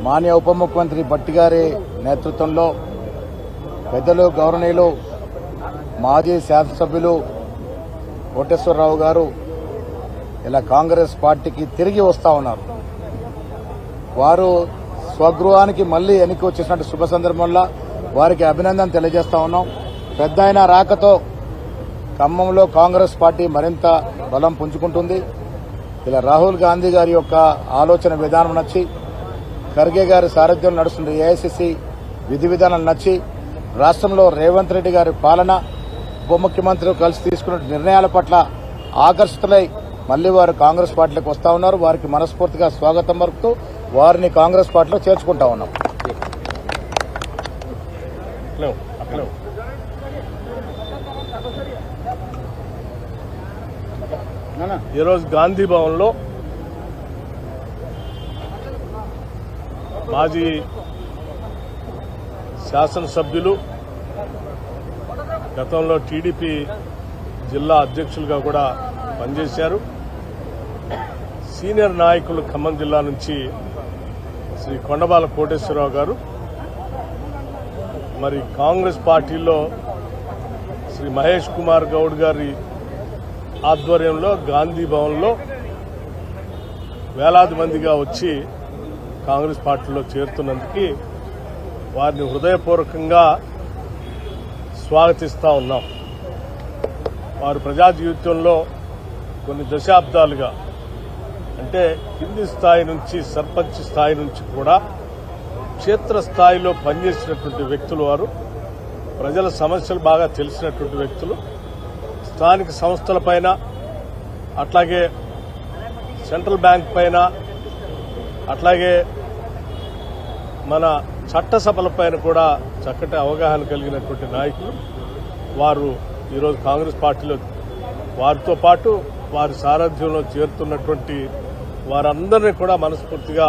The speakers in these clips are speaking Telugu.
మాన్య ఉప ముఖ్యమంత్రి భట్టి గారి నేతృత్వంలో పెద్దలు గౌరవనీయులు మాజీ శాసనసభ్యులు కోటేశ్వరరావు గారు ఇలా కాంగ్రెస్ పార్టీకి తిరిగి వస్తా ఉన్నారు. వారు స్వగృహానికి మళ్లీ ఎన్నిక వచ్చేసినట్టు శుభ సందర్భంలో వారికి అభినందన తెలియజేస్తా ఉన్నాం. పెద్ద ఆయన రాకతో ఖమ్మంలో కాంగ్రెస్ పార్టీ మరింత బలం పుంజుకుంటుంది. ఇలా రాహుల్ గాంధీ గారి యొక్క ఆలోచన విధానం నచ్చి, ఖర్గే గారి సారథ్యంలో నడుస్తున్న ఏఐసిసి విధి విధానాలు నచ్చి, రాష్ట్రంలో రేవంత్ రెడ్డి గారి పాలన, ఉప ముఖ్యమంత్రి కలిసి తీసుకున్న నిర్ణయాల పట్ల ఆకర్షితులై మళ్లీ వారు కాంగ్రెస్ పార్టీలోకి వస్తా ఉన్నారు. వారికి మనస్ఫూర్తిగా స్వాగతం పలుకుతూ వారిని కాంగ్రెస్ పార్టీలో చేర్చుకుంటా ఉన్నాం. ఈరోజు గాంధీ భవన్లో మాజీ శాసనసభ్యులు, గతంలో టీడీపీ జిల్లా అధ్యక్షులుగా కూడా పనిచేశారు, సీనియర్ నాయకులు ఖమ్మం జిల్లా నుంచి శ్రీ కొండబాల కోటేశ్వరరావు గారు, మరి కాంగ్రెస్ పార్టీలో శ్రీ మహేష్ కుమార్ గౌడ్ గారి ఆధ్వర్యంలో గాంధీ భవన్లో వేలాది మందిగా వచ్చి కాంగ్రెస్ పార్టీలో చేరుతున్నందుకు వారిని హృదయపూర్వకంగా స్వాగతిస్తా ఉన్నాం. వారు ప్రజా జీవితంలో కొన్ని దశాబ్దాలుగా, అంటే కింది స్థాయి నుంచి సర్పంచ్ స్థాయి నుంచి కూడా క్షేత్రస్థాయిలో పనిచేసినటువంటి వ్యక్తులు. వారు ప్రజల సమస్యలు బాగా తెలిసినటువంటి వ్యక్తులు. స్థానిక సంస్థలపైన, అట్లాగే సెంట్రల్ బ్యాంక్ పైన, అట్లాగే మన చట్టసభలపైన కూడా చక్కటి అవగాహన కలిగినటువంటి నాయకులు వారు. ఈరోజు కాంగ్రెస్ పార్టీలో వారితో పాటు వారి సారథ్యంలో చేరుతున్నటువంటి వారందరినీ కూడా మనస్ఫూర్తిగా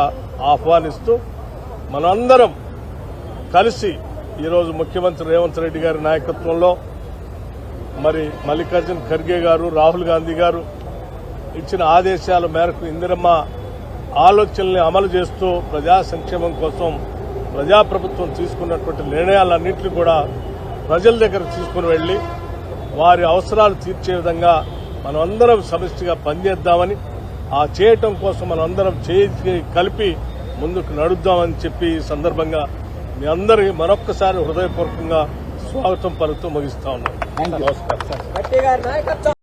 ఆహ్వానిస్తూ మనందరం కలిసి ఈరోజు ముఖ్యమంత్రి రేవంత్ రెడ్డి గారి నాయకత్వంలో, మరి మల్లికార్జున్ ఖర్గే గారు, రాహుల్ గాంధీ గారు ఇచ్చిన ఆదేశాల మేరకు ఇందిరమ్మ ఆలోచనల్ని అమలు చేస్తూ ప్రజా సంక్షేమం కోసం ప్రజాప్రభుత్వం తీసుకున్నటువంటి నిర్ణయాలన్నింటినీ కూడా ప్రజల దగ్గర తీసుకుని వెళ్లి వారి అవసరాలు తీర్చే విధంగా మనం అందరం సమిష్టిగా పనిచేద్దామని, ఆ చేయటం కోసం మనం అందరం చేయి కలిపి ముందుకు నడుద్దామని చెప్పి ఈ సందర్భంగా మీ అందరికీ మరొక్కసారి హృదయపూర్వకంగా స్వాగతం పలుకుతూ ముగిస్తా ఉన్నాం. నమస్కారం.